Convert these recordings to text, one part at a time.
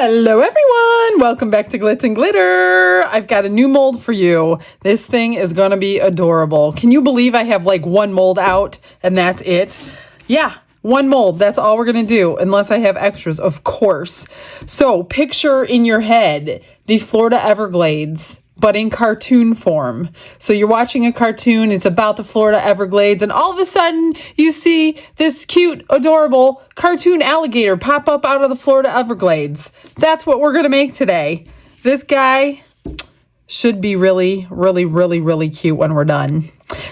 Hello everyone, welcome back to Glitz and Glitter. I've got a new mold for you. This thing is gonna be adorable. Can you believe I have like one mold out and that's it? Yeah, one mold, that's all we're gonna do, unless I have extras, of course. So picture in your head the Florida Everglades, but in cartoon form. So you're watching a cartoon, it's about the Florida Everglades, and all of a sudden you see this cute, adorable cartoon alligator pop up out of the Florida Everglades. That's what we're gonna make today. This guy should be really cute when we're done.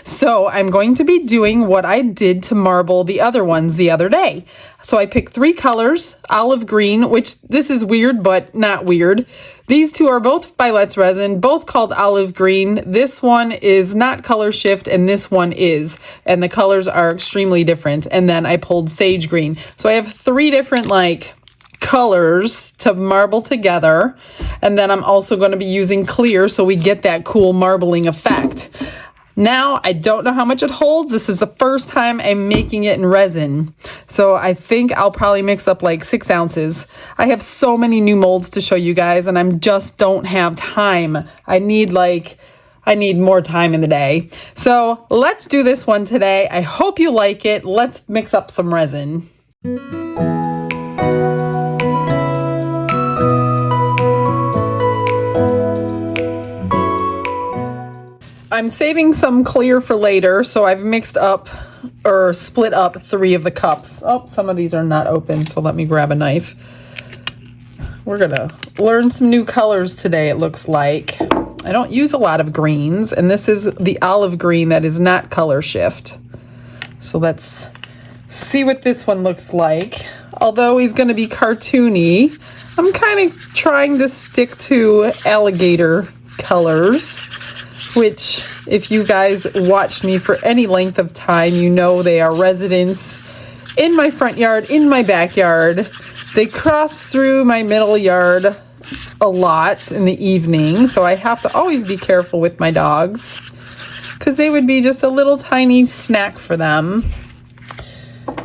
So I'm going to be doing what I did to marble the other ones the other day. So I picked 3 colors, olive green, which this is weird, but not weird. These two are both by Let's Resin, both called olive green. This one is not color shift and this one is, and the colors are extremely different. And then I pulled sage green. So I have 3 different colors to marble together. And then I'm also going to be using clear so we get that cool marbling effect. Now, I don't know how much it holds. This is the first time I'm making it in resin. So I think I'll probably mix up like 6 ounces. I have so many new molds to show you guys and I just don't have time. I need more time in the day. So let's do this one today. I hope you like it. Let's mix up some resin. I'm saving some clear for later, so I've mixed up or split up 3 of the cups. Oh, some of these are not open, so let me grab a knife. We're gonna learn some new colors today, it looks like. I don't use a lot of greens, and this is the olive green that is not color shift. So let's see what this one looks like. Although he's gonna be cartoony, I'm kind of trying to stick to alligator colors, which if you guys watched me for any length of time, you know they are residents in my front yard, in my backyard. They cross through my middle yard a lot in the evening, so I have to always be careful with my dogs because they would be just a little tiny snack for them.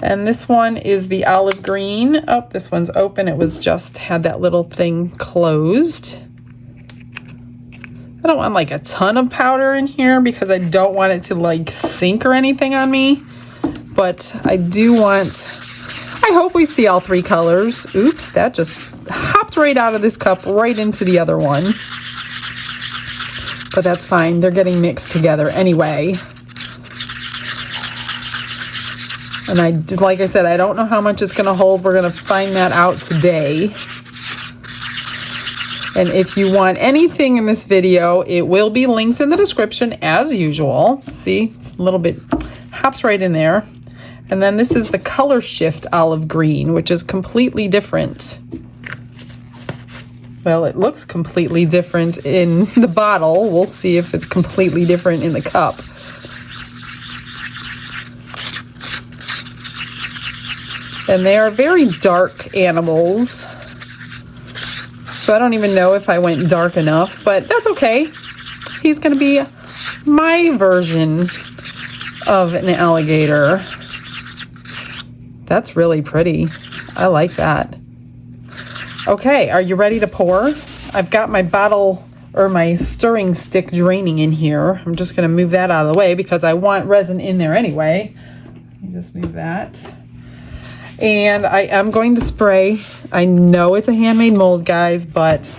And this one is the olive green. Oh, this one's open. It was just had that little thing closed. I don't want like a ton of powder in here because I don't want it to like sink or anything on me. But I do want, I hope we see all 3 colors. Oops, that just hopped right out of this cup right into the other one. But that's fine, they're getting mixed together anyway. And like I said, I don't know how much it's gonna hold. We're gonna find that out today. And if you want anything in this video, it will be linked in the description as usual. See, a little bit hops right in there. And then this is the color shift olive green, which is completely different. Well, it looks completely different in the bottle. We'll see if it's completely different in the cup. And they are very dark animals. So I don't even know if I went dark enough, but that's okay. He's gonna be my version of an alligator. That's really pretty. I like that. Okay, are you ready to pour? I've got my bottle or my stirring stick draining in here. I'm just gonna move that out of the way because I want resin in there anyway. Let me just move that. And I am going to spray. I know it's a handmade mold, guys, but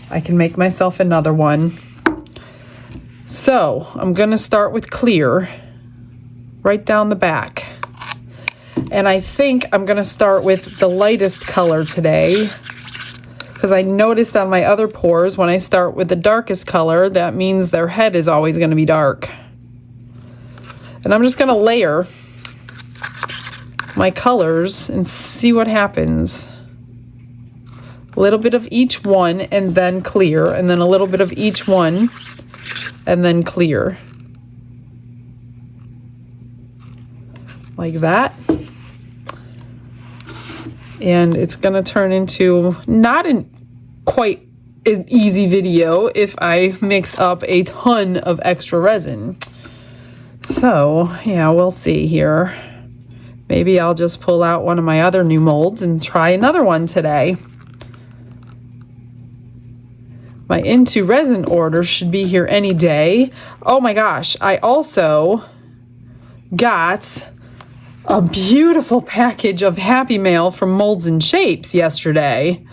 I can make myself another one. So I'm going to start with clear right down the back. And I think I'm going to start with the lightest color today because I noticed on my other pours when I start with the darkest color, that means their head is always going to be dark. And I'm just going to layer my colors and see what happens. A little bit of each one and then clear, and then a little bit of each one and then clear. Like that. And it's gonna turn into not quite an easy video if I mix up a ton of extra resin. So yeah, we'll see here. Maybe I'll just pull out one of my other new molds and try another one today. My Into Resin order should be here any day. Oh my gosh, I also got a beautiful package of Happy Mail from Molds and Shapes yesterday.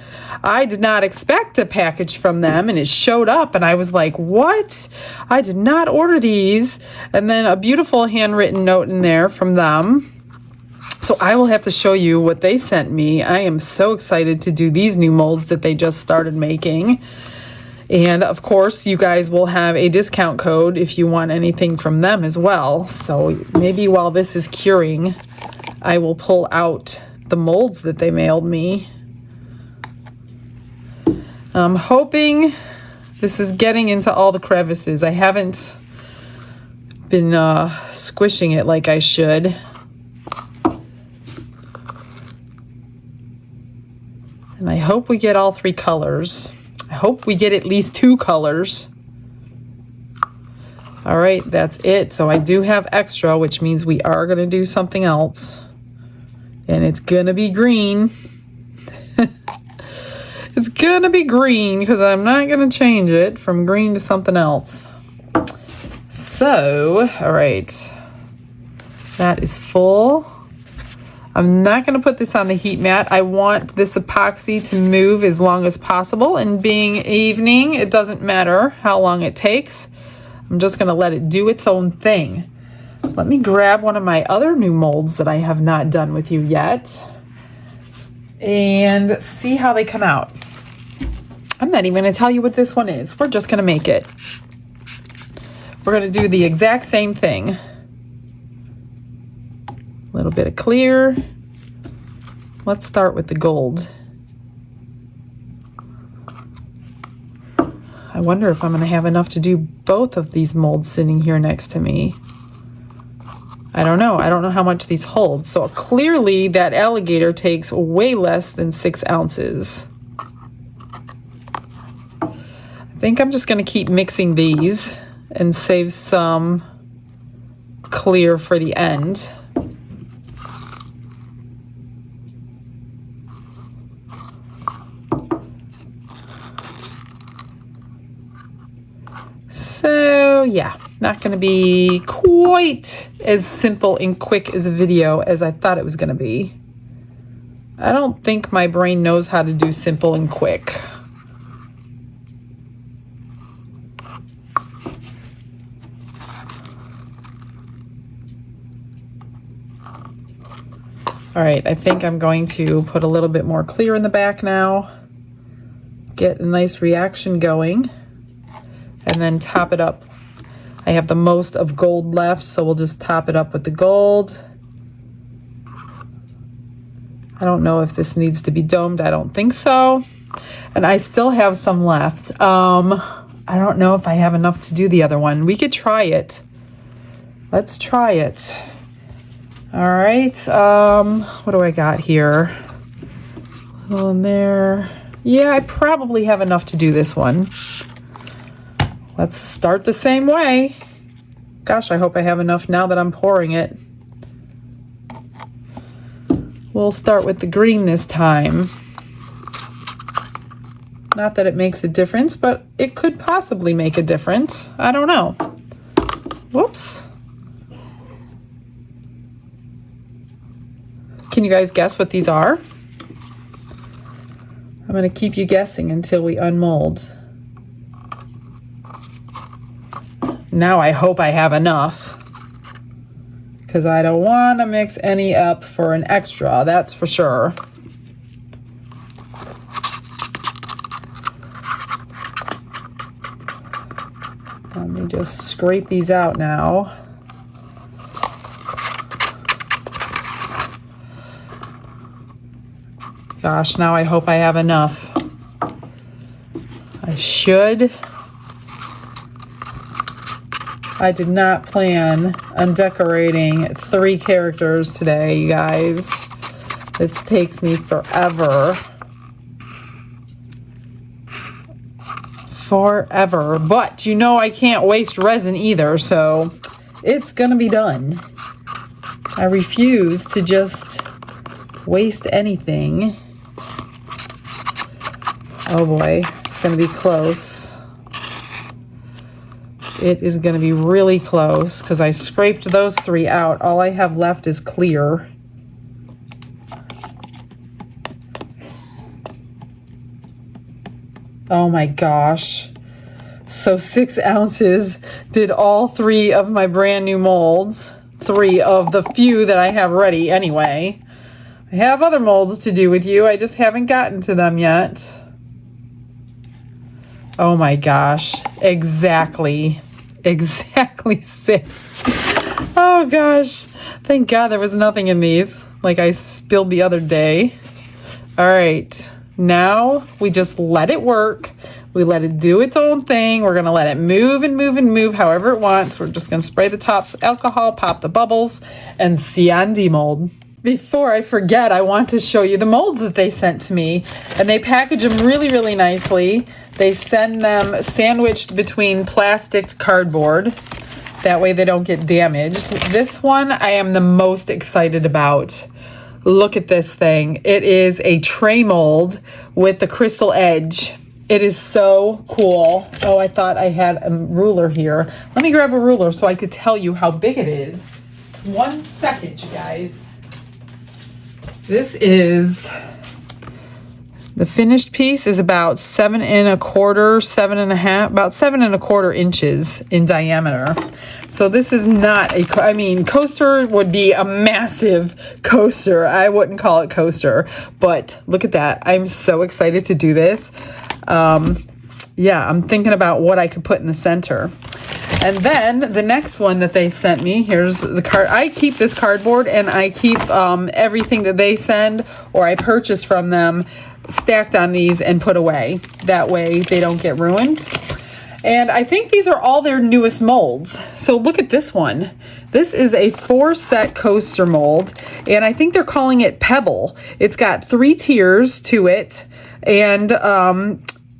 I did not expect a package from them, and it showed up, and I was like, what? I did not order these. And then a beautiful handwritten note in there from them. So I will have to show you what they sent me. I am so excited to do these new molds that they just started making. And of course, you guys will have a discount code if you want anything from them as well. So maybe while this is curing, I will pull out the molds that they mailed me. I'm hoping this is getting into all the crevices. I haven't been squishing it like I should. And I hope we get all 3 colors. I hope we get at least 2 colors. All right, that's it. So I do have extra, which means we are going to do something else. And it's going to be green. It's going to be green because I'm not going to change it from green to something else. So, all right. That is full. I'm not going to put this on the heat mat. I want this epoxy to move as long as possible. And being evening, it doesn't matter how long it takes. I'm just going to let it do its own thing. Let me grab one of my other new molds that I have not done with you yet and see how they come out. I'm not even going to tell you what this one is. We're just going to make it. We're going to do the exact same thing. A little bit of clear. Let's start with the gold. I wonder if I'm going to have enough to do both of these molds sitting here next to me. I don't know. I don't know how much these hold. So clearly that alligator takes way less than 6 ounces. I think I'm just going to keep mixing these and save some clear for the end. So yeah, not going to be quite as simple and quick as a video as I thought it was going to be. I don't think my brain knows how to do simple and quick. All right, I think I'm going to put a little bit more clear in the back now. Get a nice reaction going. And then top it up. I have the most of gold left, so we'll just top it up with the gold. I don't know if this needs to be domed. I don't think so. And I still have some left. I don't know if I have enough to do the other one. We could try it. Let's try it. All right. What do I got here? A little in there. Yeah, I probably have enough to do this one. Let's start the same way. Gosh, I hope I have enough now that I'm pouring it. We'll start with the green this time. Not that it makes a difference, but it could possibly make a difference. I don't know. Whoops. Can you guys guess what these are? I'm going to keep you guessing until we unmold. Now I hope I have enough, because I don't want to mix any up for an extra, that's for sure. Let me just scrape these out now. Gosh, now I hope I have enough. I should. I did not plan on decorating 3 characters today, you guys. This takes me forever. Forever. But you know I can't waste resin either, so it's gonna be done. I refuse to just waste anything. Oh boy, it's going to be close. It is going to be really close because I scraped those 3 out. All I have left is clear. Oh my gosh. So 6 ounces did all 3 of my brand new molds. 3 of the few that I have ready anyway. I have other molds to do with you. I just haven't gotten to them yet. Oh my gosh. Exactly 6. Oh gosh. Thank God there was nothing in these like I spilled the other day. All right. Now we just let it work. We let it do its own thing. We're going to let it move and move and move however it wants. We're just going to spray the tops with alcohol, pop the bubbles, and see on demold. Before I forget, I want to show you the molds that they sent to me. And they package them really, really nicely. They send them sandwiched between plastic cardboard. That way they don't get damaged. This one I am the most excited about. Look at this thing. It is a tray mold with the crystal edge. It is so cool. Oh, I thought I had a ruler here. Let me grab a ruler so I could tell you how big it is. 1 second, you guys. This is, the finished piece is about 7 1/4, 7 1/2, about 7 1/4 inches in diameter. So this is not a, I mean, coaster would be a massive coaster. I wouldn't call it coaster, but look at that. I'm so excited to do this. Yeah, I'm thinking about what I could put in the center. And then the next one that they sent me, here's the card. I keep this cardboard and I keep everything that they send or I purchase from them stacked on these and put away. That way they don't get ruined. And I think these are all their newest molds. So look at this one. This is a 4-set coaster mold, and I think they're calling it Pebble. It's got 3 tiers to it, and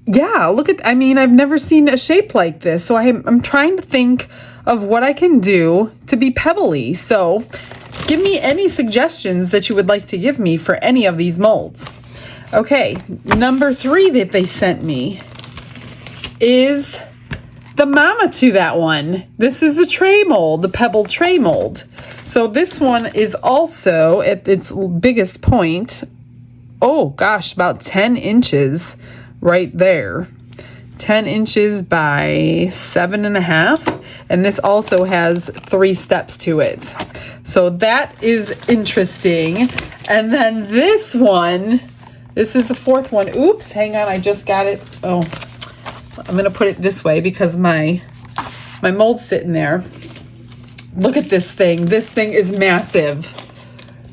yeah, look at, I mean, I've never seen a shape like this, so I'm trying to think of what I can do to be pebbly. So give me any suggestions that you would like to give me for any of these molds. Okay, number 3 that they sent me is the mama to that one. This is the tray mold, the pebble tray mold. So this one is also at its biggest point. Oh gosh, about 10 inches right there. 10 inches by 7 1/2. And this also has 3 steps to it. So that is interesting. And then this one, this is the 4th one. Oops, hang on, I just got it. Oh, I'm going to put it this way because my mold's sitting there. Look at this thing. This thing is massive.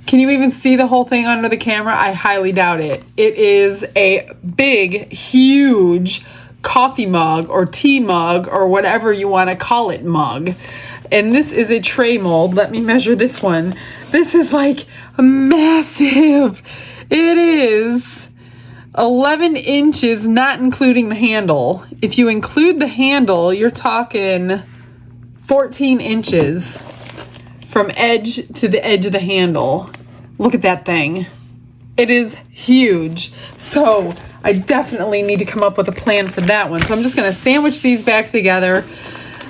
Can you even see the whole thing under the camera? I highly doubt it. It is a big, huge coffee mug or tea mug or whatever you want to call it mug. And this is a tray mold. Let me measure this one. This is like massive. It is 11 inches, not including the handle. If you include the handle, you're talking 14 inches from edge to the edge of the handle. Look at that thing. It is huge. So I definitely need to come up with a plan for that one. So I'm just going to sandwich these back together.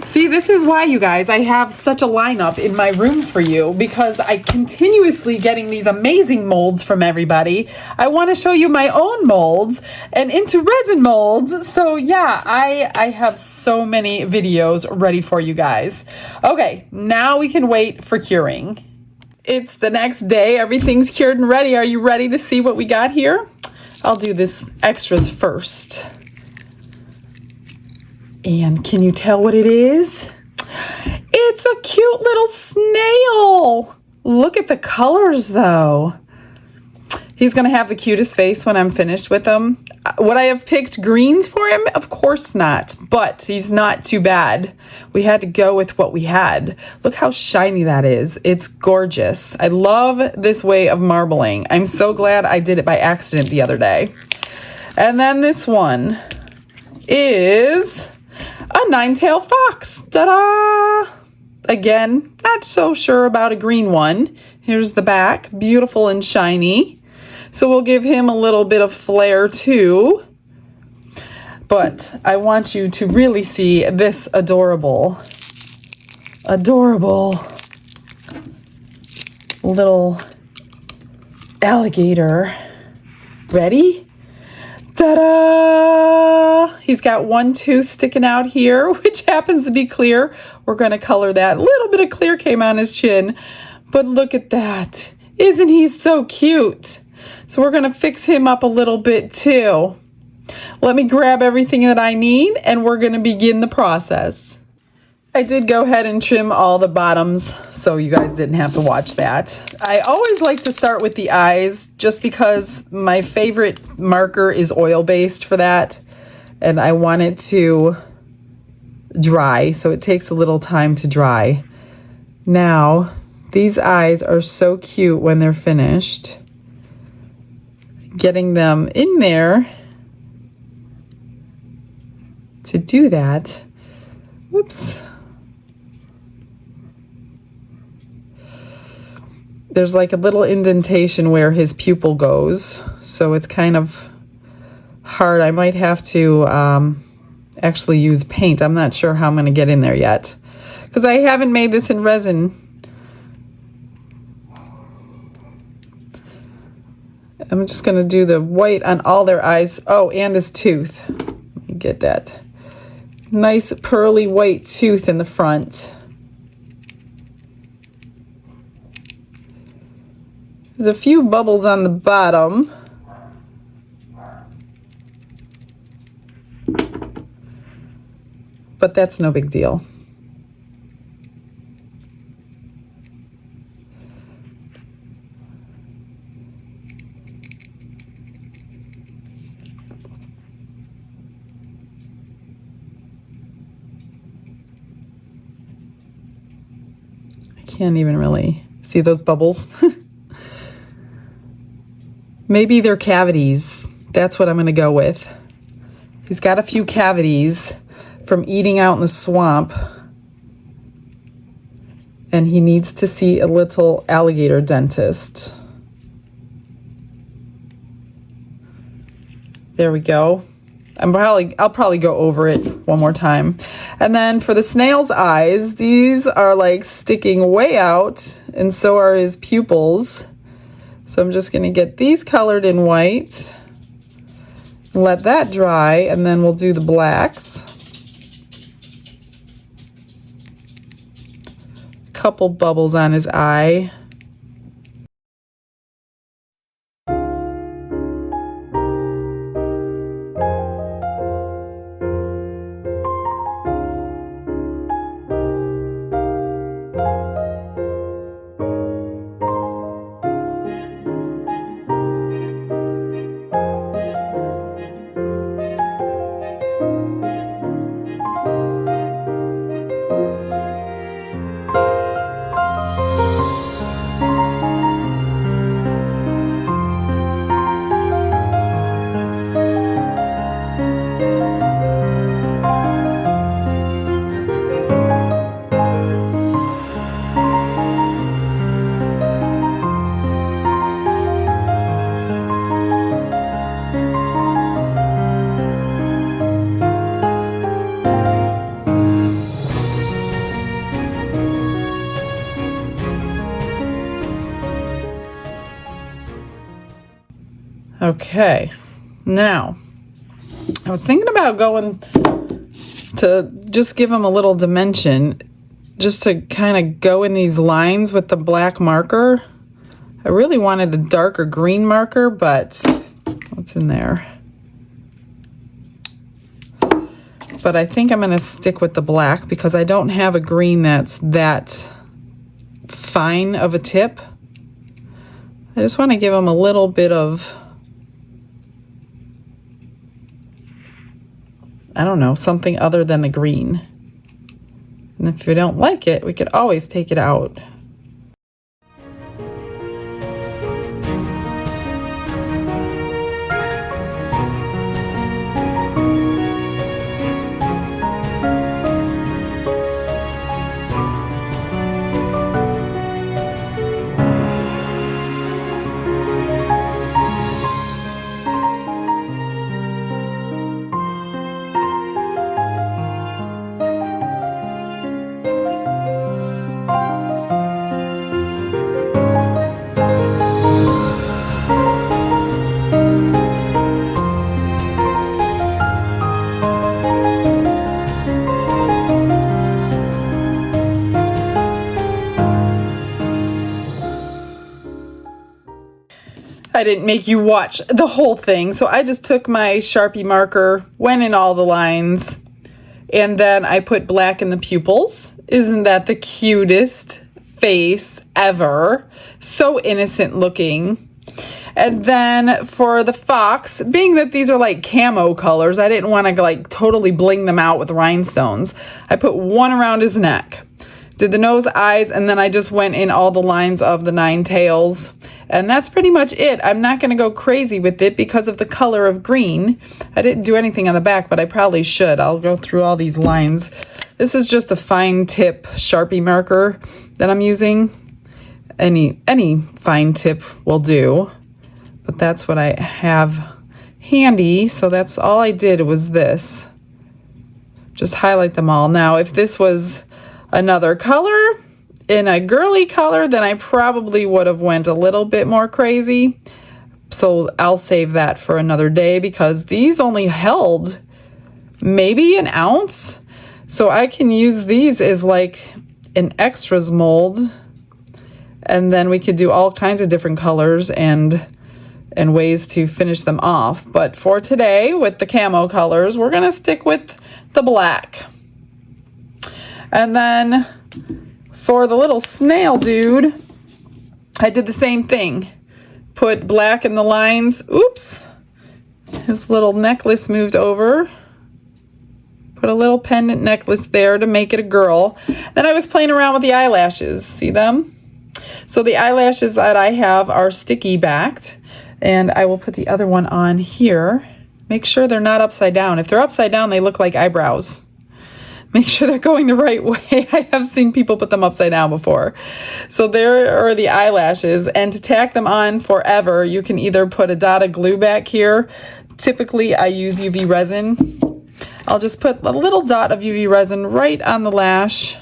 See, this is why, you guys, I have such a lineup in my room for you, because I continuously getting these amazing molds from everybody. I want to show you my own molds and into resin molds. So yeah, I have so many videos ready for you guys. Okay, now we can wait for curing. It's the next day. Everything's cured and ready. Are you ready to see what we got here? I'll do this extras first. And can you tell what it is? It's a cute little snail. Look at the colors though. He's gonna have the cutest face when I'm finished with him. Would I have picked greens for him? Of course not, but he's not too bad. We had to go with what we had. Look how shiny that is. It's gorgeous. I love this way of marbling. I'm so glad I did it by accident the other day. And then this one is a 9-tailed fox. Ta-da! Again, not so sure about a green one. Here's the back, beautiful and shiny. So we'll give him a little bit of flair too. But I want you to really see this adorable little alligator. Ready? Ta-da! He's got one tooth sticking out here, which happens to be clear. We're going to color that. A little bit of clear came on his chin, but look at that. Isn't he so cute? So we're going to fix him up a little bit too. Let me grab everything that I need and we're going to begin the process. I did go ahead and trim all the bottoms so you guys didn't have to watch that. I always like to start with the eyes just because my favorite marker is oil-based for that. And I want it to dry, so it takes a little time to dry. Now, these eyes are so cute when they're finished. Getting them in there to do that. Whoops. There's like a little indentation where his pupil goes, so it's kind of hard. I might have to actually use paint. I'm not sure how I'm going to get in there yet because I haven't made this in resin. I'm just going to do the white on all their eyes. Oh, and his tooth. Let me get that nice pearly white tooth in the front. There's a few bubbles on the bottom. But that's no big deal. I can't even really see those bubbles. Maybe they're cavities. That's what I'm going to go with. He's got a few cavities from eating out in the swamp. And he needs to see a little alligator dentist. There we go. I'll probably go over it one more time. And then for the snail's eyes, these are like sticking way out, and so are his pupils. So I'm just going to get these colored in white, let that dry, and then we'll do the blacks. Couple bubbles on his eye. Okay, now I was thinking about going to just give them a little dimension, just to kind of go in these lines with the black marker. I really wanted a darker green marker, but what's in there? But I think I'm going to stick with the black because I don't have a green that's that fine of a tip. I just want to give them a little bit of, I don't know, something other than the green. And if you don't like it, we could always take it out. I didn't make you watch the whole thing. So I just took my Sharpie marker, went in all the lines, and then I put black in the pupils. Isn't that the cutest face ever? So innocent looking. And then for the fox, being that these are like camo colors, I didn't want to like totally bling them out with rhinestones. I put one around his neck, did the nose, eyes, and then I just went in all the lines of the 9 tails. And that's pretty much it. I'm not going to go crazy with it because of the color of green. I didn't do anything on the back, but I probably should. I'll go through all these lines. This is just a fine tip Sharpie marker that I'm using. Any fine tip will do. But that's what I have handy, so that's all I did was this. Just highlight them all. Now, if this was another color, in a girly color, then I probably would have went a little bit more crazy. So I'll save that for another day because these only held maybe an ounce. So I can use these as like an extras mold. And then we could do all kinds of different colors and ways to finish them off. But for today, with the camo colors, we're gonna stick with the black. And then for the little snail dude, I did the same thing. Put black in the lines. Oops, his little necklace moved over. Put a little pendant necklace there to make it a girl. Then I was playing around with the eyelashes. See them? So the eyelashes that I have are sticky backed. And I will put the other one on here. Make sure they're not upside down. If they're upside down, they look like eyebrows. Make sure they're going the right way. I have seen people put them upside down before. So there are the eyelashes. And to tack them on forever, you can either put a dot of glue back here. Typically, I use UV resin. I'll just put a little dot of UV resin right on the lash.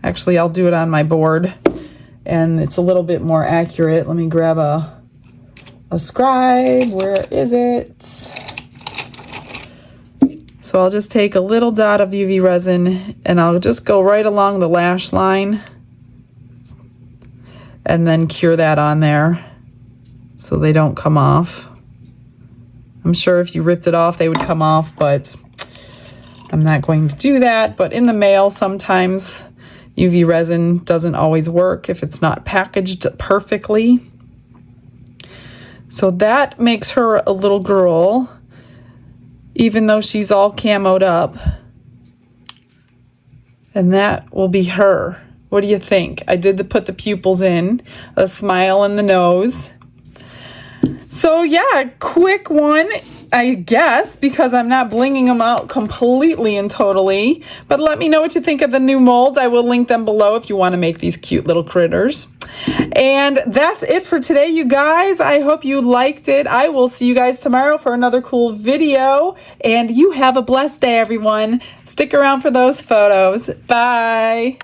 Actually, I'll do it on my board. And it's a little bit more accurate. Let me grab a scribe. Where is it? So I'll just take a little dot of UV resin and I'll just go right along the lash line and then cure that on there so they don't come off. I'm sure if you ripped it off they would come off, but I'm not going to do that. But in the mail sometimes UV resin doesn't always work if it's not packaged perfectly. So that makes her a little girl, even though she's all camoed up. And that will be her. What do you think? I did put the pupils in, a smile in the nose. So yeah, quick one, I guess, because I'm not blinging them out completely and totally. But let me know what you think of the new molds. I will link them below if you want to make these cute little critters. And that's it for today, you guys. I hope you liked it. I will see you guys tomorrow for another cool video. And you have a blessed day, everyone. Stick around for those photos. Bye.